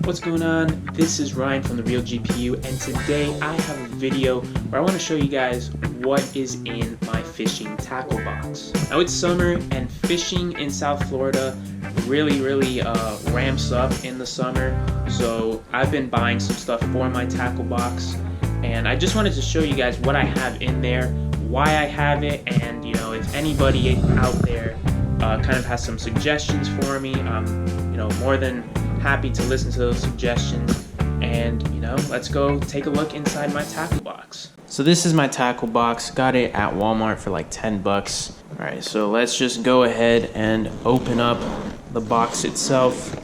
What's going on? This is Ryan from The Real GPU, and today I have a video where I want to show you guys what is in my fishing tackle box. Now it's summer and fishing in South Florida really ramps up in the summer, so I've been buying some stuff for my tackle box, and I just wanted to show you guys what I have in there, why I have it, and if anybody out there kind of has some suggestions for me, I'm more than happy to listen to those suggestions. And let's go take a look inside my tackle box. So this is my tackle box. Got it at Walmart for like 10 bucks. All right, so let's just go ahead and open up the box itself.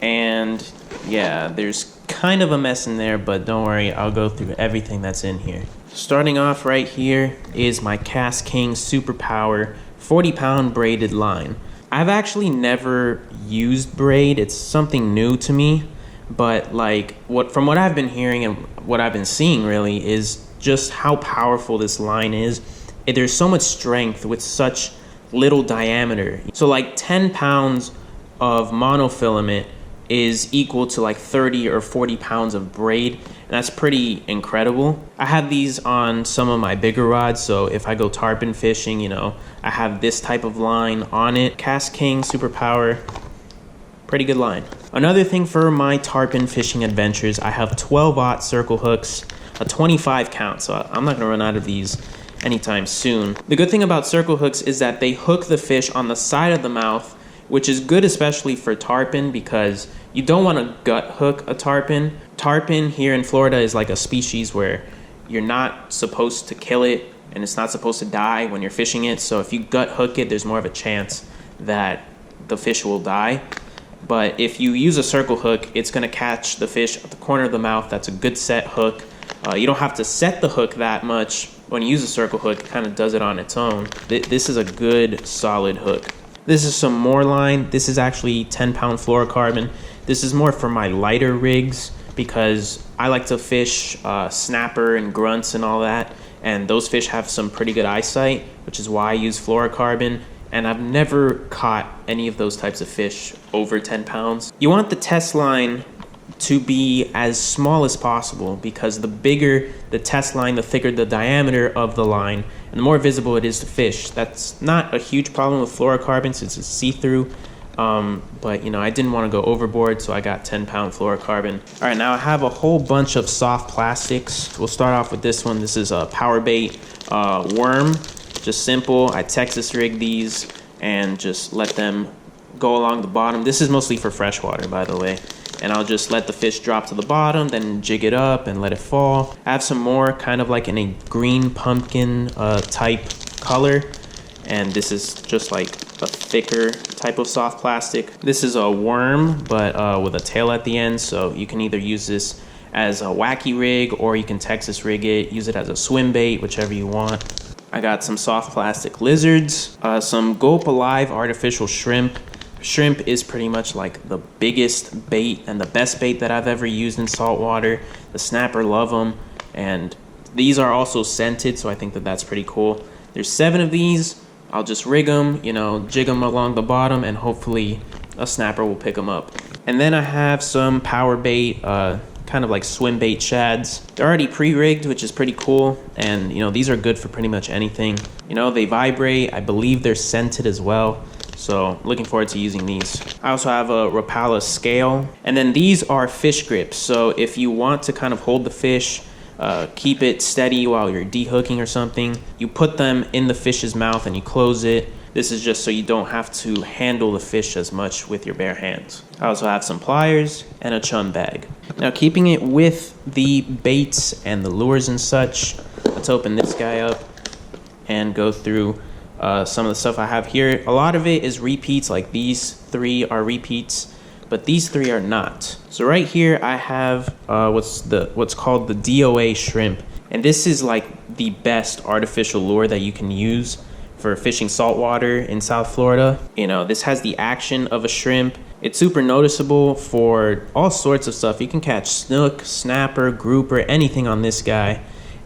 And yeah, there's kind of a mess in there, but don't worry, I'll go through everything that's in here. Starting off right here is my Cast King Super Power 40-pound braided line. I've actually never used braid. It's something new to me, but from what I've been hearing and what I've been seeing really is just how powerful this line is. There's so much strength with such little diameter. So like 10 pounds of monofilament is equal to like 30 or 40 pounds of braid, and that's pretty incredible. I have these on some of my bigger rods, so if I go tarpon fishing, I have this type of line on it. Cast King Super Power, pretty good line. Another thing for my tarpon fishing adventures, I have 12-aught circle hooks, a 25 count, so I'm not gonna run out of these anytime soon. The good thing about circle hooks is that they hook the fish on the side of the mouth, which is good especially for tarpon because you don't want to gut hook a tarpon. Tarpon here in Florida is like a species where you're not supposed to kill it and it's not supposed to die when you're fishing it. So if you gut hook it, there's more of a chance that the fish will die. But if you use a circle hook, it's going to catch the fish at the corner of the mouth. That's a good set hook. You don't have to set the hook that much. When you use a circle hook, it kind of does it on its own. This is a good solid hook. This is some more line. This is actually 10-pound fluorocarbon. This is more for my lighter rigs because I like to fish snapper and grunts and all that, and those fish have some pretty good eyesight, which is why I use fluorocarbon, and I've never caught any of those types of fish over 10 pounds. You want the test line to be as small as possible because the bigger the test line, the thicker the diameter of the line, and the more visible it is to fish. That's not a huge problem with fluorocarbon since it's see-through, but I didn't want to go overboard, so I got 10-pound fluorocarbon. All right, now I have a whole bunch of soft plastics. We'll start off with this one. This is a power bait worm, just simple. I Texas rig these and just let them go along the bottom. This is mostly for freshwater, by the way. And I'll just let the fish drop to the bottom, then jig it up and let it fall. I have some more kind of like in a green pumpkin type color. And this is just like a thicker type of soft plastic. This is a worm, but with a tail at the end. So you can either use this as a wacky rig or you can Texas rig it, use it as a swim bait, whichever you want. I got some soft plastic lizards, some Gulp Alive artificial shrimp. Shrimp is pretty much like the biggest bait and the best bait that I've ever used in saltwater. The snapper love them, and these are also scented, so I think that that's pretty cool. There's 7 of these. I'll just rig them, jig them along the bottom, and hopefully a snapper will pick them up. And then I have some power bait, kind of like swim bait shads. They're already pre-rigged, which is pretty cool, and these are good for pretty much anything. They vibrate. I believe they're scented as well. So looking forward to using these. I also have a Rapala scale. And then these are fish grips. So if you want to kind of hold the fish, keep it steady while you're dehooking or something, you put them in the fish's mouth and you close it. This is just so you don't have to handle the fish as much with your bare hands. I also have some pliers and a chum bag. Now keeping it with the baits and the lures and such, let's open this guy up and go through some of the stuff I have here. A lot of it is repeats, like these 3 are repeats, but these 3 are not. So right here I have what's called the DOA shrimp, and this is like the best artificial lure that you can use for fishing saltwater in South Florida. This has the action of a shrimp. It's super noticeable for all sorts of stuff. You can catch snook, snapper, grouper, anything on this guy.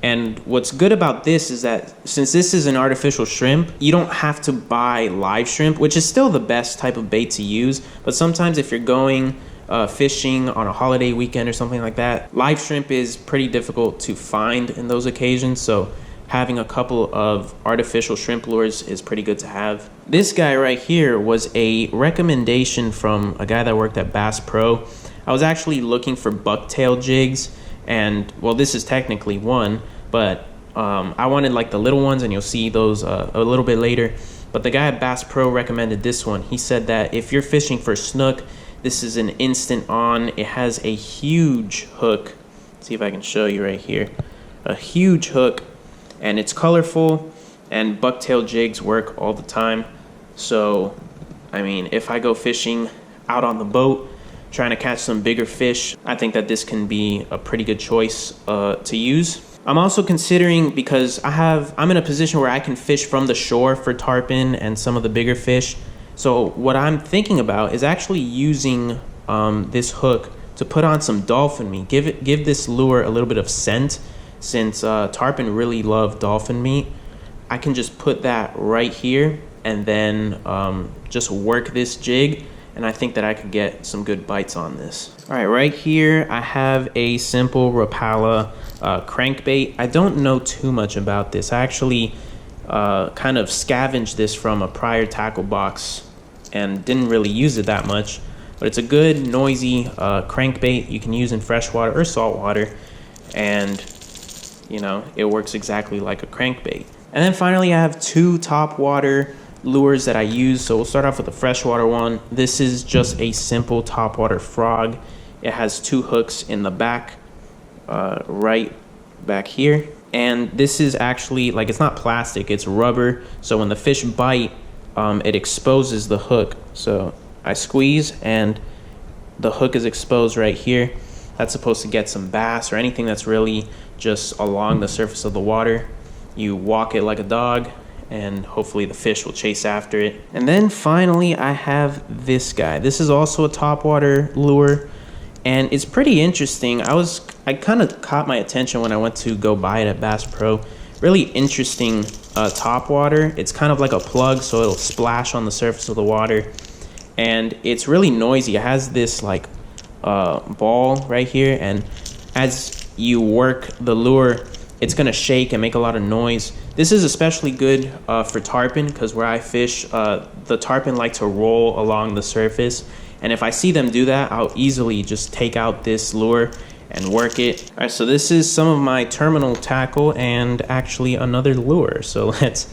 And what's good about this is that since this is an artificial shrimp, you don't have to buy live shrimp, which is still the best type of bait to use. But sometimes if you're going fishing on a holiday weekend or something like that. Live shrimp is pretty difficult to find in those occasions, so having a couple of artificial shrimp lures is pretty good to have. This guy right here was a recommendation from a guy that worked at Bass Pro. I was actually looking for bucktail jigs, and well, this is technically one, but I wanted like the little ones, and you'll see those a little bit later. But the guy at Bass Pro recommended this one. He said that if you're fishing for snook, this is an instant on. It has a huge hook. Let's see if I can show you right here. A huge hook, and it's colorful, and bucktail jigs work all the time. So, I mean, if I go fishing out on the boat, trying to catch some bigger fish, I think that this can be a pretty good choice to use. I'm also considering, because I'm in a position where I can fish from the shore for tarpon and some of the bigger fish. So what I'm thinking about is actually using this hook to put on some dolphin meat. Give this lure a little bit of scent, since tarpon really love dolphin meat. I can just put that right here and then just work this jig, and I think that I could get some good bites on this. All right here I have a simple Rapala crankbait. I don't know too much about this. I actually kind of scavenged this from a prior tackle box and didn't really use it that much, but it's a good noisy crankbait you can use in freshwater or saltwater, and you know, it works exactly like a crankbait. And then finally I have two topwater lures that I use. So we'll start off with the freshwater one. This is just a simple topwater frog. It has two hooks in the back, right back here. And this is actually, like, it's not plastic, it's rubber. So when the fish bite, it exposes the hook. So I squeeze and the hook is exposed right here. That's supposed to get some bass or anything that's really just along the surface of the water. You walk it like a dog, and hopefully the fish will chase after it. And then finally I have this guy. This is also a topwater lure, and it's pretty interesting. I kind of caught my attention when I went to go buy it at Bass Pro. Really interesting topwater. It's kind of like a plug, so it'll splash on the surface of the water, and it's really noisy. It has this like ball right here, and as you work the lure, it's gonna shake and make a lot of noise. This is especially good for tarpon, because where I fish, the tarpon like to roll along the surface, and if I see them do that, I'll easily just take out this lure and work it. All right, so this is some of my terminal tackle and actually another lure. So let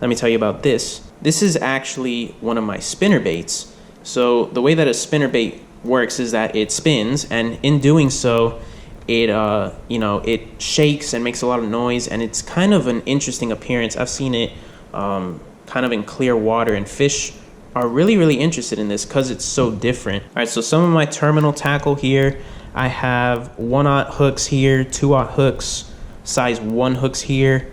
me tell you about this. This is actually one of my spinner baits. So the way that a spinner bait works is that it spins, and in doing so, it shakes and makes a lot of noise, and it's kind of an interesting appearance. I've seen it kind of in clear water, and fish are really interested in this because it's so different. All right, so some of my terminal tackle here, I have 1/0 hooks here, 2/0 hooks, size 1 hooks here.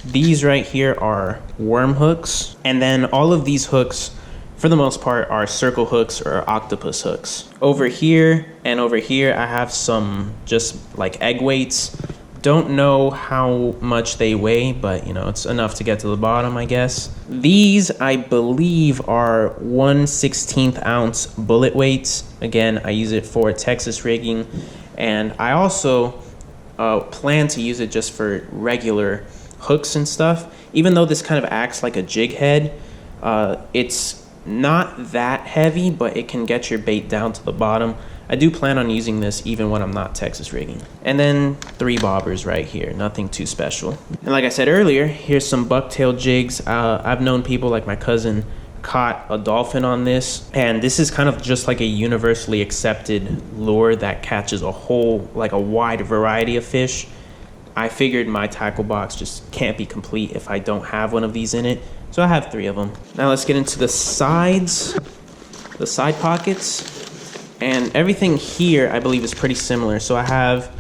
These right here are worm hooks, and then all of these hooks, for the most part, are circle hooks or octopus hooks. Over here and over here, I have some just like egg weights. Don't know how much they weigh, but you know, it's enough to get to the bottom, I guess. These, I believe, are 1/16 ounce bullet weights. Again, I use it for Texas rigging, and I also plan to use it just for regular hooks and stuff. Even though this kind of acts like a jig head, it's not that heavy, but it can get your bait down to the bottom. I do plan on using this even when I'm not Texas rigging. And then 3 bobbers right here, nothing too special. And like I said earlier, here's some bucktail jigs. I've known people, like my cousin caught a dolphin on this, and this is kind of just like a universally accepted lure that catches a wide variety of fish. I figured my tackle box just can't be complete if I don't have one of these in it. So I have 3 of them. Now let's get into the sides, the side pockets. And everything here, I believe, is pretty similar. So I have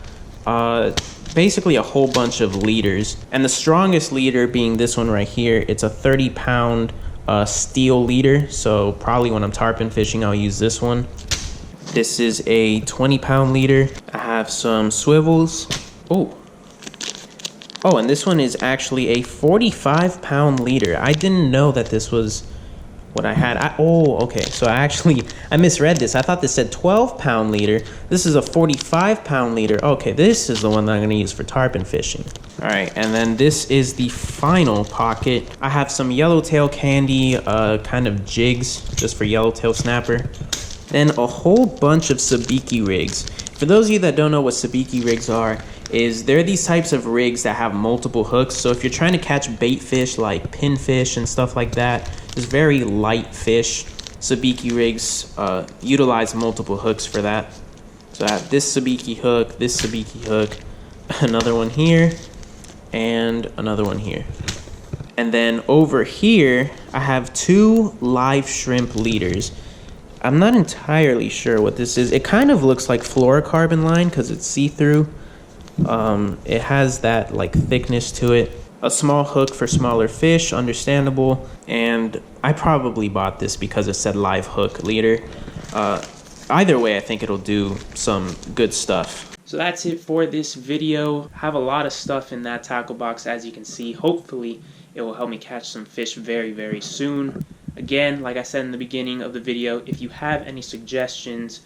basically a whole bunch of leaders. And the strongest leader being this one right here. It's a 30-pound steel leader. So probably when I'm tarpon fishing, I'll use this one. This is a 20-pound leader. I have some swivels. Oh, and this one is actually a 45-pound leader. I didn't know that this was what I had. Okay, so I misread this. I thought this said 12-pound leader. This is a 45-pound leader. Okay, this is the one that I'm gonna use for tarpon fishing. All right, and then this is the final pocket. I have some yellowtail candy, kind of jigs, just for yellowtail snapper. Then a whole bunch of sabiki rigs. For those of you that don't know what sabiki rigs are, they're these types of rigs that have multiple hooks. So if you're trying to catch bait fish like pinfish and stuff like that, just very light fish, sabiki rigs utilize multiple hooks for that. So I have this sabiki hook, another one here, and another one here. And then over here, I have 2 live shrimp leaders. I'm not entirely sure what this is. It kind of looks like fluorocarbon line because it's see-through. It has that like thickness to it. A small hook for smaller fish, understandable. And I probably bought this because it said live hook leader. Either way, I think it'll do some good stuff. So that's it for this video. I have a lot of stuff in that tackle box, as you can see. Hopefully it will help me catch some fish very, very soon. Again, like I said in the beginning of the video, if you have any suggestions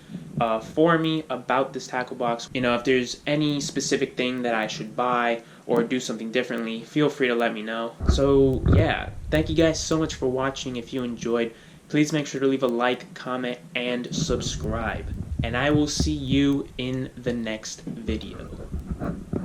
for me about this tackle box, if there's any specific thing that I should buy or do something differently, feel free to let me know. So yeah, thank you guys so much for watching. If you enjoyed, please make sure to leave a like, comment, and subscribe. And I will see you in the next video.